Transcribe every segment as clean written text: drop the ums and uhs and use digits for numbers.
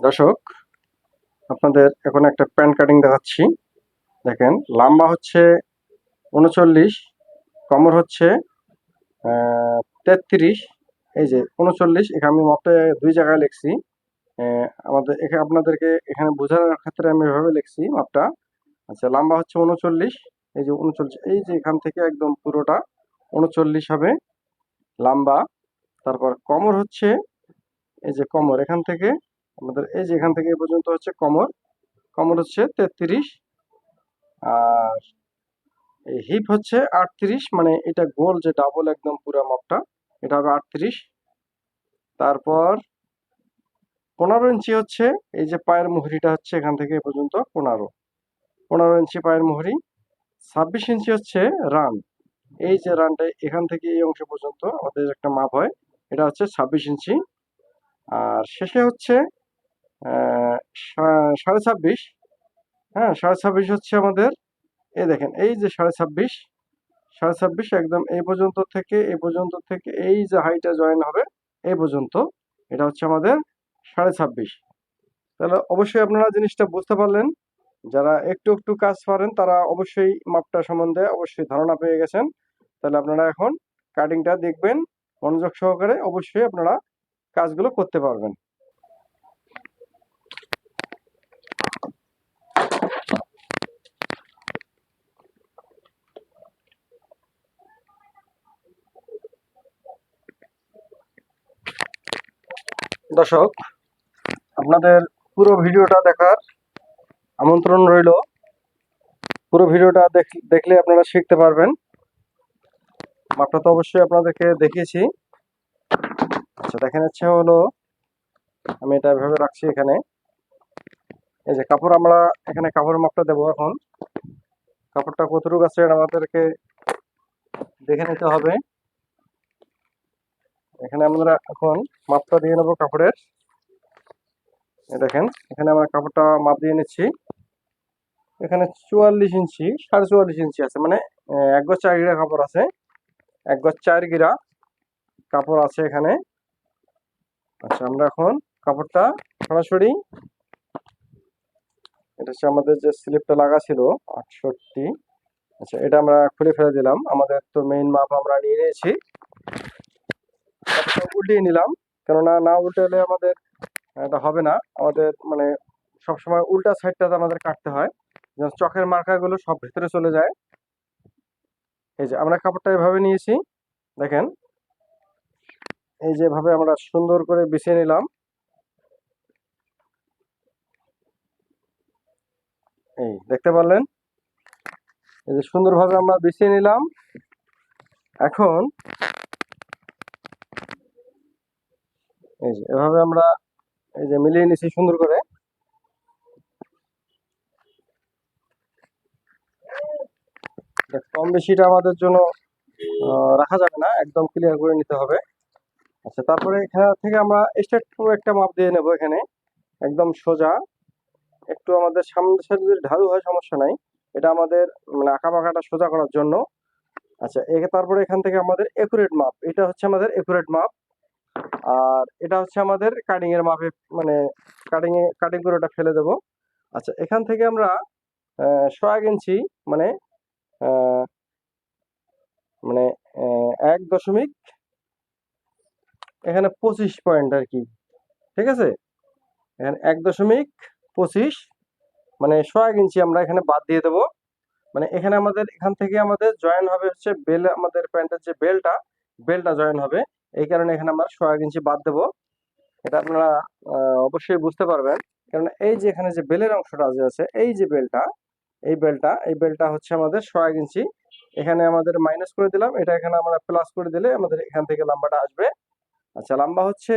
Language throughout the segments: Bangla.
দর্শক, আপনাদের এখন একটা প্যান্ট কাটিং দেখাচ্ছি। দেখেন, লম্বা হচ্ছে 39, কোমর হচ্ছে 33। এই যে 39, এখানে আমি মাপটা দুই জায়গায় লিখছি। আমাদের এখানে আপনাদেরকে এখানে বোঝানোর ক্ষেত্রে আমি এভাবে লিখছি মাপটা। আচ্ছা, লম্বা হচ্ছে 39, এই যে 39, এই যে এখান থেকে একদম পুরোটা 39 হবে লম্বা। তারপর কোমর হচ্ছে, এই যে কোমর এখান থেকে আমাদের এই যে এখান থেকে এ পর্যন্ত হচ্ছে কোমর। কোমর হচ্ছে 33। আর এই হিপ হচ্ছে 38, মানে এটা গোল যে ডাবল একদম পুরো মাপটা, এটা হবে 38। তারপর 15 ইঞ্চি হচ্ছে এই যে পায়ের মুহুরিটা হচ্ছে এখান থেকে এ পর্যন্ত 15 ইঞ্চি পায়ের মুহুরি। 26 ইঞ্চি হচ্ছে রান, এই যে রানটা এখান থেকে এই অংশ পর্যন্ত আমাদের একটা মাপ হয়, এটা হচ্ছে 26 ইঞ্চি। আর শেষে হচ্ছে 26.5। হ্যাঁ, 26.5 হচ্ছে আমাদের, এই দেখেন এই যে 26.5 একদম এই পর্যন্ত থেকে এই পর্যন্ত থেকে এই যে হাইটা জয়েন হবে এই পর্যন্ত, এটা হচ্ছে আমাদের 26.5। তাহলে অবশ্যই আপনারা জিনিসটা বুঝতে পারলেন। যারা একটু একটু কাজ পারেন তারা অবশ্যই মাপটা সম্বন্ধে অবশ্যই ধারণা পেয়ে গেছেন। তাহলে আপনারা এখন কাটিংটা দেখবেন মনোযোগ সহকারে, অবশ্যই আপনারা কাজগুলো করতে পারবেন। দর্শক, আপনাদের পুরো ভিডিওটা দেখার আমন্ত্রণ রইল। পুরো ভিডিওটা দেখলে আপনারা শিখতে পারবেন। মাপটা তো অবশ্যই আপনাদেরকে দেখিয়েছি। আচ্ছা, দেখেন হচ্ছে হলো আমি এটা ভেবে রাখছি এখানে। এই যে কাপড়, আমরা এখানে কাপড়ের মাপটা দেবো। এখন কাপড়টা কতটুকু আছে এটা আমাদেরকে দেখে নিতে হবে। এখানে আমরা এখন মাপটা দিয়ে নেবো কাপড়ের। দেখেন, এখানে আমরা কাপড়টা মাপ দিয়ে নিচ্ছি। এখানে 44 ইঞ্চি, 44.5 ইঞ্চি আছে, মানে 1 গজ 4 গিরা কাপড় আছে। 1 গজ 4 গিরা কাপড় আছে এখানে। আচ্ছা, আমরা এখন কাপড়টা সরাসরি, এটা হচ্ছে আমাদের যে স্লিপটা লাগা ছিল 68। আচ্ছা, এটা আমরা খুলে ফেলে দিলাম। আমাদের তো মেইন মাপ আমরা নিয়ে নিয়েছি। কাপড়টা উল্টিয়ে নিলাম, কেননা না উল্টালে আমাদের এটা হবে না। আমাদের মানে সবসময় উল্টা সাইডটাতে আমাদের কাটতে হয়, যেন চকের মার্কাগুলো সব ভেতরে চলে যায়। এই যে আমরা কাপড়টা এভাবে নিয়েছি, দেখেন এই যেভাবে আমরা সুন্দর করে বিছিয়ে নিলাম। এই দেখতে পারলেন, এই যে সুন্দরভাবে আমরা বিছিয়ে নিলাম। এখন এই যে এভাবে আমরা এই যে মিলিয়ে নিছি সুন্দর করে। কম বেশিটা আমাদের জন্য রাখা যাবে না, একদম ক্লিয়ার করে নিতে হবে। আচ্ছা, তারপরে এখান থেকে আমরা স্ট্রেট একটা মাপ দিয়ে নেব। এখানে একদম সোজা, একটু আমাদের সামনের সাইড যদি ঢালু হয় সমস্যা নাই, এটা আমাদের মানে আঁকা বাঁকাটা সোজা করার জন্য। আচ্ছা, তারপরে এখান থেকে আমাদের একুরেট মাপ, এটা হচ্ছে আমাদের একুরেট মাপ। আর এটা হচ্ছে আমাদের কাটিং এর মাপে, মানে কাটিং করে ওটা ফেলে দেব। আচ্ছা, এখান থেকে আমরা 1.5 ইঞ্চি, মানে আহ, মানে 1 দশমিক এখানে 25 পয়েন্ট আর কি। ঠিক আছে, এখানে 1.25, মানে 1.5 ইঞ্চি আমরা এখানে বাদ দিয়ে দেবো। মানে এখানে আমাদের এখান থেকে আমাদের জয়েন হবে হচ্ছে বেল, আমাদের প্যান্টের যে বেলটা জয়েন হবে। এই কারণে এখানে আমরা 1.5 ইঞ্চি বাদ দেবো। এটা আপনারা অবশ্যই বুঝতে পারবেন, কারণ এই যে এখানে যে বেলের অংশটা যে আছে, এই যে এই বেলটা হচ্ছে আমাদের 1.5 ইঞ্চি। এখানে আমাদের মাইনাস করে দিলাম, এটা এখানে আমরা প্লাস করে দিলে আমাদের এখান থেকে লম্বাটা আসবে। আচ্ছা, লম্বা হচ্ছে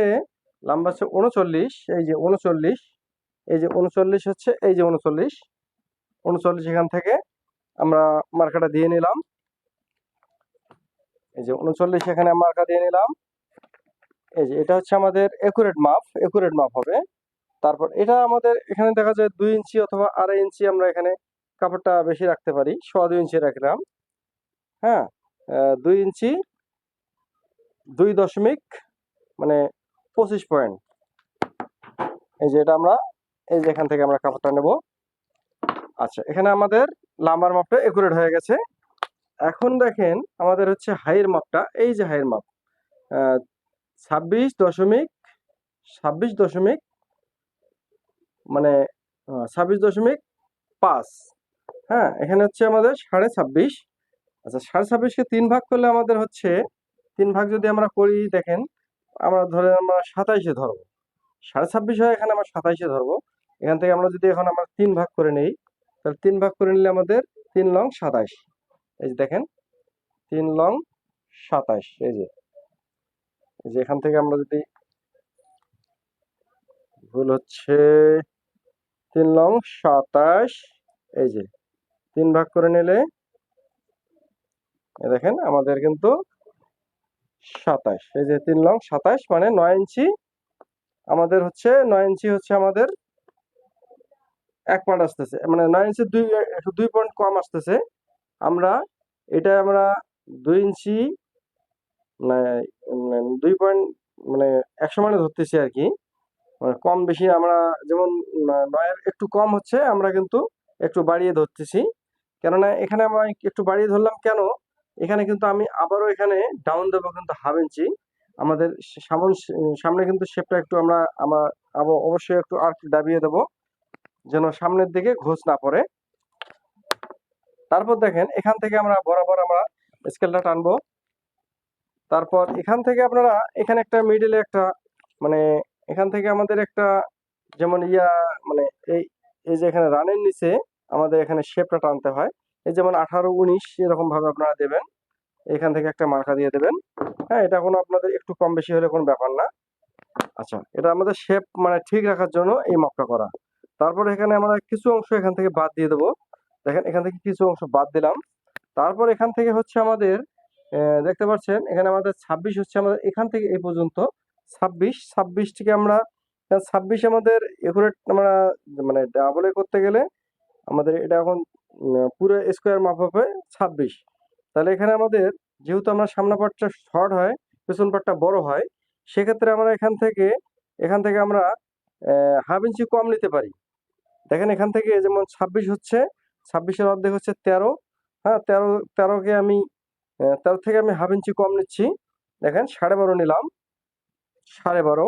39, এই যে 39, এই যে 39 হচ্ছে, এই যে 39 এখান থেকে আমরা মার্কাটা দিয়ে নিলাম। এই যে 39 এখানে মার্কা দিয়ে নিলাম। এই যে এটা হচ্ছে আমাদের একুরেট মাপ হবে। তারপর এটা আমাদের এখানে দেখা যায় 2 ইঞ্চি অথবা 2.5 ইঞ্চি, আমরা এখানে কাপড়টা বেশি রাখতে পারি, 2.25 ইঞ্চি রাখলাম। হ্যাঁ, 2 ইঞ্চি 2 দশমিক, মানে 25 পয়েন্ট। এই যে এটা আমরা এই যে এখান থেকে আমরা কাপড়টা নেব। আচ্ছা, এখানে আমাদের লাম্বার মাপটা একুরেট হয়ে গেছে। এখন দেখেন আমাদের হচ্ছে হাইয়ের মাপটা, এই যে হাইয়ের মাপ 26 দশমিক 26 দশমিক মানে 26.5। হ্যাঁ, এখানে হচ্ছে আমাদের 26.5। আচ্ছা, 26.5কে 3 ভাগ করলে আমাদের হচ্ছে 3 ভাগ যদি আমরা করি, দেখেন আমরা ধরে আমরা 27-এ ধরবো। 26.5 হয়, এখানে আমরা 27-এ ধরবো। এখান থেকে আমরা যদি এখন আমরা 3 ভাগ করে নেই, তাহলে 3 ভাগ করে নিলে আমাদের 3 লং 27। এই যে দেখেন 3 লং 27। এই যে এখান থেকে আমরা যদি ভুল হচ্ছে 3 লং 27। এই যে 3 ভাগ করে নিলে দেখেন আমাদের কিন্তু 27। এই যে 3 লং 27 মানে 9 ইঞ্চি আমাদের হচ্ছে, 9 ইঞ্চি হচ্ছে আমাদের 1 পয়েন্ট আসতেছে, মানে 9 ইঞ্চি 2 পয়েন্ট কম আসতেছে। আমরা এটা আমরা 2 ইঞ্চি মানে 2 পয়েন্ট মানে 100 মানে ধরতেছি আর কি। মানে কম বেশি আমরা যেমন 9-এর একটু কম হচ্ছে, আমরা কিন্তু একটু বাড়িয়ে ধরতেছি। কেননা এখানে আমরা একটু বাড়িয়ে ধরলাম কেন, এখানে কিন্তু আমি আবারও এখানে ডাউন দেবো কিন্তু 1/2 ইঞ্চি। আমাদের সামনে কিন্তু শেপটা একটু আমরা আমার অবশ্যই একটু আর দাবিয়ে দেবো, যেন সামনের দিকে ঘোষ না পড়ে। তারপর দেখেন এখান থেকে আমরা বরাবর আমরা স্কেলটা টানবো। তারপর এখান থেকে আপনারা এখানে একটা মিডলে একটা মানে এখান থেকে আমাদের একটা যেমন মানে এই এই যে এখানে রানের নিচে আমাদের এখানে শেপটা টানতে হয়। এই যেমন 18-19 এরকম ভাবে আপনারা দেবেন, এখান থেকে একটা মার্কা দিয়ে দেবেন। হ্যাঁ, এটা কোনো আপনাদের একটু কম বেশি হলে কোনো ব্যাপার না। আচ্ছা, এটা আমাদের শেপ মানে ঠিক রাখার জন্য এই মাপটা করা। তারপরে এখানে আমরা কিছু অংশ এখান থেকে বাদ দিয়ে দেবো। দেখেন এখান থেকে কিছু অংশ বাদ দিলাম। তারপর এখান থেকে হচ্ছে আমাদের দেখতে পাচ্ছেন এখানে আমাদের 26 হচ্ছে আমাদের এখান থেকে এই পর্যন্ত 26 থেকে আমরা 26 আমাদের একুরেট আমরা মানে ডাবলে করতে গেলে আমাদের এটা এখন পুরো স্কোয়ার মাপ হবে 26। তাহলে এখানে আমাদের যেহেতু আমরা সামনে পার্টটা শর্ট হয়, পেছন পার্টটা বড় হয়, সেক্ষেত্রে আমরা এখান থেকে আমরা 1/2 ইঞ্চি কম নিতে পারি। দেখেন এখান থেকে যেমন 26 হচ্ছে, 26-এর অর্ধেক হচ্ছে 13। হ্যাঁ, 13কে আমি 13 থেকে আমি 1/2 ইঞ্চি কম নিচ্ছি। দেখেন 12.5 নিলাম, 12.5।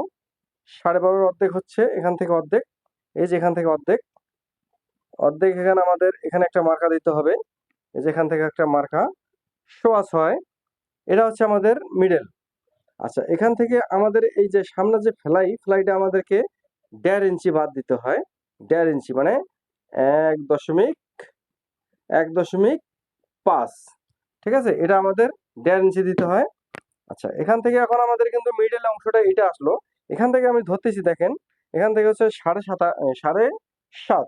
12.5-এর অর্ধেক হচ্ছে এখান থেকে অর্ধেক, এই যে এখান থেকে অর্ধেক, অর্ধেক এখানে আমাদের এখানে একটা মার্কা দিতে হবে। এই যে এখান থেকে একটা মার্কা 6.5। এটা হচ্ছে আমাদের মিডল। আচ্ছা, এখান থেকে আমাদের এই যে সামনে যে ফ্লাইটা আমাদেরকে 1.5 ইঞ্চি বাদ দিতে হয়। 1.5 ইঞ্চি মানে 1.5। ঠিক আছে, এটা আমাদের 1.5 ইঞ্চি দিতে হয়। আচ্ছা, এখান থেকে এখন আমাদের কিন্তু মিডল অংশটা এটা আসলো। এখান থেকে আমি ধরতেছি, দেখেন এখান থেকে হচ্ছে 7.5।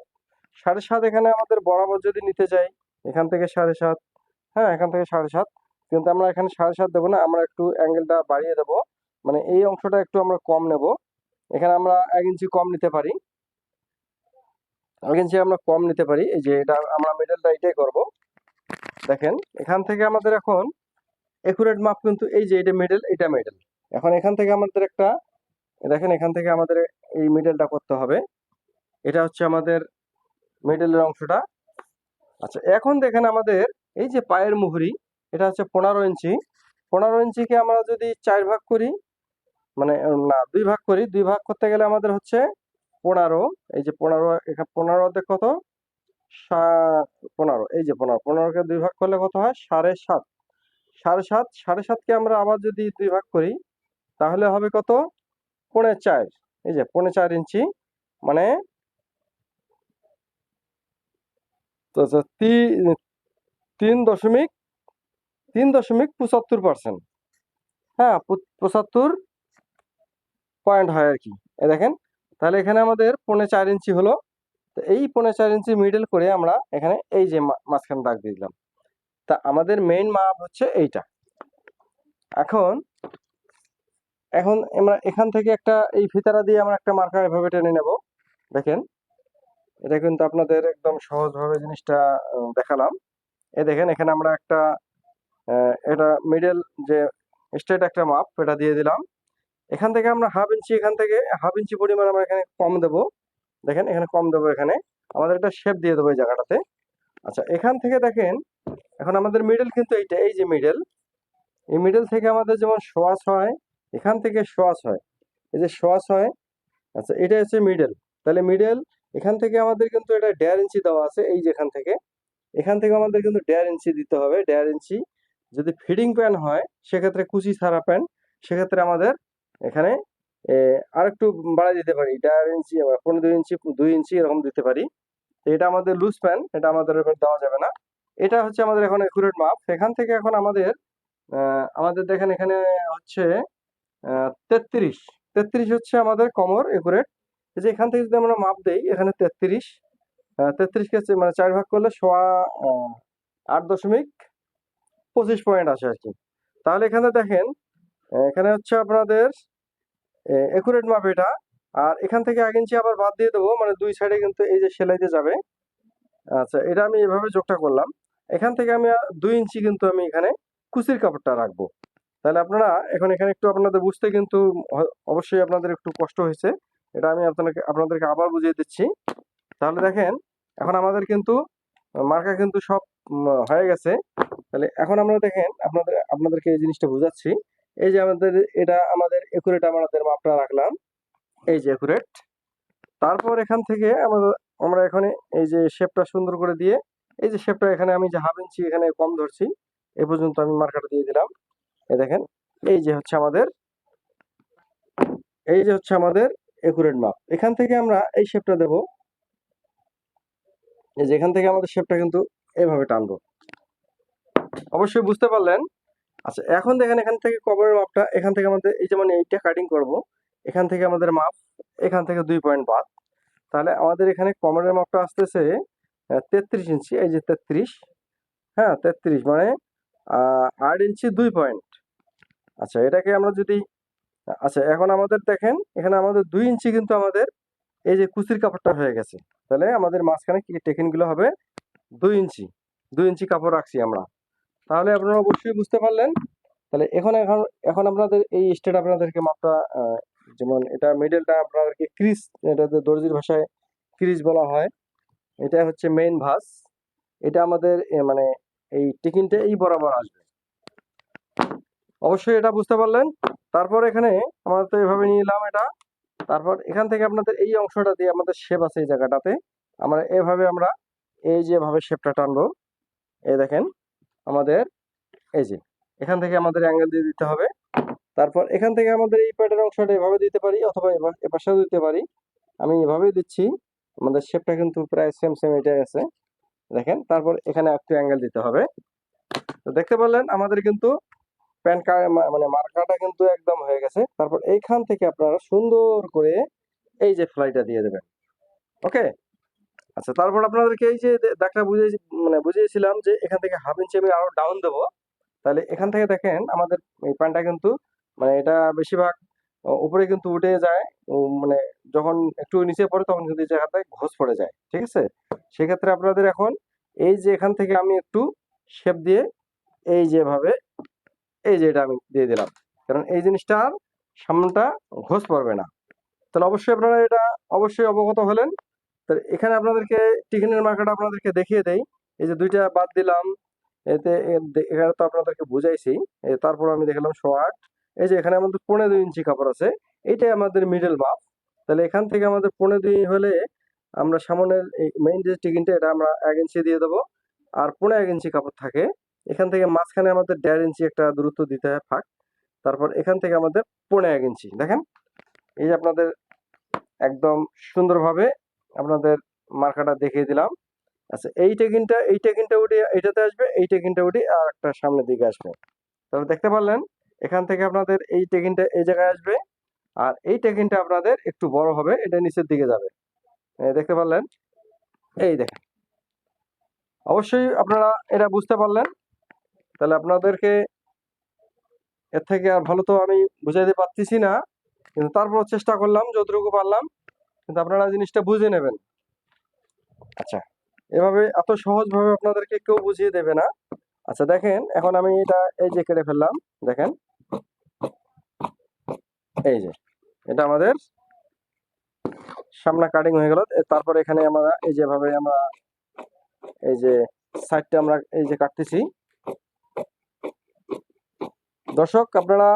7.5 এখানে আমাদের বরাবর যদি নিতে যাই, এখান থেকে 7.5। হ্যাঁ, এখান থেকে 7.5, কিন্তু আমরা এখানে 7.5 দেবো না, আমরা একটু অ্যাঙ্গেলটা বাড়িয়ে দেবো। মানে এই অংশটা একটু আমরা কম নেব। এখানে আমরা 1 ইঞ্চি কম নিতে পারি, 1 ইঞ্চি আমরা কম নিতে পারি। এই যে এটা আমরা মিডলটা এটাই করব। দেখেন এখান থেকে আমাদের এখন একুরেট মাপ কিন্তু এই যে এটা মিডল, এটা মিডল। এখন এখান থেকে আমাদের একটা দেখেন এখান থেকে আমাদের এই মিডলটা করতে হবে। এটা হচ্ছে আমাদের মিডলের অংশটা। আচ্ছা, এখন দেখেন আমাদের এই যে পায়ের মুহুরি, এটা হচ্ছে 15 ইঞ্চি। 15 ইঞ্চিকে আমরা যদি 4 ভাগ করি, মানে না 2 ভাগ করি, 2 ভাগ করতে গেলে আমাদের হচ্ছে 15। এই যে 15, এখানে 15 অর্ধেক কত, 15। এই যে 15কে 2 ভাগ করলে কত হয়, 7.5। 7.5, 7.5কে আমরা আবার যদি 2 ভাগ করি, তাহলে হবে কত, 4.5। এই যে 4.5 ইঞ্চি মানে তো 3.75%। হ্যাঁ, 75 পয়েন্ট হয় আর কি। দেখেন তাহলে এখানে আমাদের 4.5 ইঞ্চি হলো। তো এই 4.5 ইঞ্চি মিডল করে আমরা এখানে এই যে মাঝখানে দাগ দিয়ে দিলাম। তা আমাদের মেইন মাপ হচ্ছে এইটা। এখন এখন আমরা এখান থেকে একটা এই ফিতাটা দিয়ে আমরা একটা মার্কা এভাবে টেনে নেব। দেখেন এটা কিন্তু আপনাদের একদম সহজভাবে জিনিসটা দেখালাম। এই দেখেন এখানে আমরা একটা এটা মিডল যে স্ট্রেট একটা মাপ এটা দিয়ে দিলাম। এখান থেকে আমরা হাফ ইঞ্চি, এখান থেকে হাফ ইঞ্চি পরিমাণ আমরা এখানে কম দেব। দেখেন এখানে কম দেবো, এখানে আমাদের একটা শেপ দিয়ে দেবো এই জায়গাটাতে। আচ্ছা, এখান থেকে দেখেন এখন আমাদের মিডল কিন্তু এইটা, এই যে মিডল, এই মিডল থেকে আমাদের যেমন সোয়াশ হয়, এখান থেকে সোয়াশ হয়, এই যে সোয়াশ হয়। আচ্ছা, এটা হচ্ছে মিডল। তাহলে মিডল এখান থেকে আমাদের কিন্তু এটা 1.5 ইঞ্চি দেওয়া আছে, এই যে এখান থেকে আমাদের কিন্তু 1.5 ইঞ্চি দিতে হবে, 1.5 ইঞ্চি। যদি ফিডিং প্যান হয় সেক্ষেত্রে কুচি ছাড়া প্যান, সেক্ষেত্রে আমাদের এখানে আরেকটু বাড়ায় দিতে পারি, 1.5 ইঞ্চি, 2.5 ইঞ্চি, 2 ইঞ্চি এরকম দিতে পারি। তো এটা আমাদের লুজ প্যান, এটা আমাদের এবার দেওয়া যাবে না। এটা হচ্ছে আমাদের এখন একুরেট মাপ। এখান থেকে এখন আমাদের দেখেন এখানে হচ্ছে 33, 33 হচ্ছে আমাদের কমর একুরেট। এই যে এখান থেকে যদি আমরা মাপ দেই, এখানে 33, 33 কে মানে 4 ভাগ করলে 8.25 পয়েন্ট আসে আর কি। তাহলে এখানে দেখেন এখানে হচ্ছে আপনাদের একুরেট মাপ এটা। আর এখান থেকে 1 ইঞ্চি আবার বাদ দিয়ে দেবো, মানে দুই সাইডে কিন্তু এই যে সেলাইতে যাবে। আচ্ছা, এটা আমি এভাবে যোগটা করলাম। এখান থেকে আমি 2 ইঞ্চি কিন্তু আমি এখানে কুচির কাপড়টা রাখবো। তাহলে আপনারা এখন এখানে একটু আপনাদের বুঝতে কিন্তু অবশ্যই আপনাদের একটু কষ্ট হয়েছে। এটা আমি আপনাদেরকে আবার বুঝিয়ে দিচ্ছি। তাহলে দেখেন এখন আমাদের কিন্তু মার্কা কিন্তু সব হয়ে গেছে। তাহলে এখন আমরা দেখেন আপনাদেরকে এই জিনিসটা বুঝাচ্ছি। এই যে এটা আমাদের একুরেট আমাদের মাপটা রাখলাম, এই যে একুরেট। তারপর এখান থেকে আমরা এখানে এই যে শেপটা সুন্দর করে দিয়ে, এই যে শেপটা এখানে আমি যে হাফ ইঞ্চি এখানে কম ধরছি, এ পর্যন্ত আমি মার্কাটা দিয়ে দিলাম। এই দেখেন এই যে হচ্ছে আমাদের একুরেট মাপ। এখান থেকে আমরা এই শেপটা দেব, এই যে এখান থেকে আমাদের শেপটা কিন্তু এইভাবে টানবো। অবশ্যই বুঝতে পারলেন। আচ্ছা, এখন দেখেন এখান থেকে কবরের মাপটা, এখান থেকে আমাদের এই যেমন এইটা কাটিং করব, এখান থেকে আমাদের মাপ, এখান থেকে 2 পয়েন্ট বাদ। তাহলে আমাদের এখানে কমরের মাপটা আসতেছে 33 ইঞ্চি, এই যে 33, হ্যাঁ 33 মানে 8 ইঞ্চি 2 পয়েন্ট। আচ্ছা, এটাকে আমরা যদি, আচ্ছা এখন আমাদের দেখেন এখানে আমাদের 2 ইঞ্চি কিন্তু আমাদের এই যে কুচির কাপড়টা হয়ে গেছে। তাহলে আমাদের মাঝখানে কি টেকিনগুলো হবে 2 ইঞ্চি, 2 ইঞ্চি কাপড় রাখছি আমরা। তাহলে আপনারা অবশ্যই বুঝতে পারলেন। তাহলে এখন এখন আপনাদের এই স্টেট আপনাদেরকে মাপটা যেমন এটা মিডলটা আপনাদেরকে ক্রিজ, এটাতে দর্জির ভাষায় ক্রিজ বলা হয়। এটা হচ্ছে মেইন ভাঁজ। এটা আমাদের মানে এই টেকিনটা এই বরাবর আসবে। অবশ্যই এটা বুঝতে পারলেন। তারপর এখানে আমরা তো এভাবে নিলাম এটা। তারপর এখান থেকে আপনাদের এই অংশটা দিয়ে আমাদের শেপ আছে এই জায়গাটাতে, আমরা এই যেভাবে শেপটা টানবো, এই দেখেন আমাদের এই যে এখান থেকে আমাদের অ্যাঙ্গেল দিয়ে দিতে হবে। তারপর এখান থেকে আমাদের এই প্যাডের অংশটা এভাবে দিতে পারি, অথবা এপাশেও দিতে পারি। আমি এভাবেই দিচ্ছি। আমাদের শেপটা কিন্তু প্রায় সেম সেম এটাই আছে, দেখেন। তারপর এখানে একটু অ্যাঙ্গেল দিতে হবে। তো দেখতে পারলেন আমাদের কিন্তু প্যান মানে মার্কাটা কিন্তু একদম হয়ে গেছে। তারপর এইখান থেকে আপনারা সুন্দর করে এই যে ফ্লাইটা দিয়ে দেবেন। ওকে। আচ্ছা, তারপর আপনাদেরকে এই যে দাগটা বুঝিয়েছিলাম যে এখান থেকে হাফ ইঞ্চি আমি আরো ডাউন দেবো। তাহলে এখান থেকে দেখেন আমাদের এই প্যানটা কিন্তু মানে এটা বেশিরভাগ উপরে কিন্তু উঠে যায়। মানে যখন একটু নিচে পড়ে তখন কিন্তু এই জায়গাটায় ঘোষ পড়ে যায়, ঠিক আছে। সেক্ষেত্রে আপনাদের এখন এই যে এখান থেকে আমি একটু শেপ দিয়ে এই যেভাবে এই যে এটা আমি দিয়ে দিলাম, কারণ এই জিনিসটা আর সামনেটা ঘোষ পড়বে না। তাহলে অবশ্যই আপনারা এটা অবশ্যই অবগত হলেন। তাহলে এখানে আপনাদেরকে টিফিনের মার্কাটা আপনাদেরকে দেখিয়ে দেই। এই যে দুইটা বাদ দিলাম, এখানে তো আপনাদেরকে বুঝাইছি। তারপর আমি দেখলাম 108। এই যে এখানে আমাদের 2.5 ইঞ্চি কাপড় আছে, এইটাই আমাদের মিডল মাপ। তাহলে এখান থেকে আমাদের 2.5 হলে আমরা সামনের মেইন যে টিকিনটা এটা আমরা 1 ইঞ্চি দিয়ে দেবো। আর 1.5 ইঞ্চি কাপড় থাকে, এখান থেকে মাঝখানে আমাদের 1.5 ইঞ্চি একটা দূরত্ব দিতে হয় ফাঁক। তারপর এখান থেকে আমাদের 1.5 ইঞ্চি, দেখেন এই যে আপনাদের একদম সুন্দরভাবে আপনাদের মার্কাটা দেখিয়ে দিলাম। আচ্ছা, এই টেকিনটা উঠে এইটাতে আসবে, এই টেকিনটা উঠে আর একটা সামনের দিকে আসবে। তাহলে দেখতে পারলেন এখান থেকে আপনাদের এই টেকিনটা এই জায়গায় আসবে, আর এই টেকিনটা আপনাদের একটু বড় হবে, এটা নিচের দিকে যাবে। দেখতে পারলেন, এই দেখেন। অবশ্যই আপনারা এটা বুঝতে পারলেন। তাহলে আপনাদেরকে এর থেকে আর ভালো তো আমি বুঝাইতে পারতেছি না, কিন্তু তারপর চেষ্টা করলাম যতটুকু পারলাম। কিন্তু আপনারা জিনিসটা বুঝে নেবেন। আচ্ছা, এভাবে এত সহজভাবে আপনাদেরকে কেউ বুঝিয়ে দেবে না। আচ্ছা দেখেন এখন আমি এটা এই যে কেটে ফেললাম, দেখেন এই যে এটা আমাদের সামনে কাটিং হয়ে গেল। তারপরে এখানে আমরা এই যেভাবে আমরা এই যে সাইডটা আমরা এই যে কাটতেছি। দর্শক আপনারা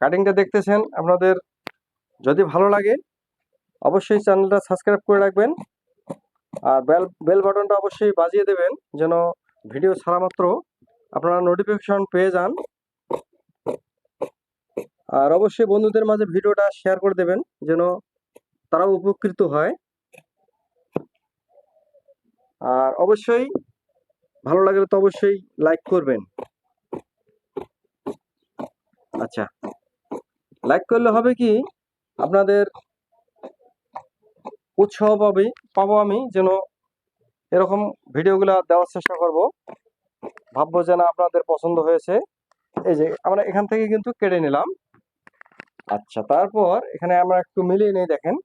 কাটিংটা দেখতেছেন, আপনাদের যদি ভালো লাগে অবশ্যই চ্যানেলটা সাবস্ক্রাইব করে রাখবেন, আর বেল বেল বাটনটা অবশ্যই বাজিয়ে দেবেন যেন ভিডিও ছাড়া মাত্র আপনারা নোটিফিকেশন পেয়ে যান। আর অবশ্যই বন্ধুদের মাঝে ভিডিওটা শেয়ার করে দেবেন যেন তারাও উপকৃত হয়। আর অবশ্যই ভালো লাগলে তো অবশ্যই লাইক করবেন। আচ্ছা, লাইক করলে হবে কি, আপনাদের উৎসাহ পাবো আমি যেন এরকম ভিডিওগুলো দেওয়ার চেষ্টা করব। ভাববো যেন আপনাদের পছন্দ হয়েছে। এই যে আমরা এখান থেকে কিন্তু কেটে নিলাম। আচ্ছা, তারপর এখানে আমরা একটু মিলিয়ে নিই, দেখেন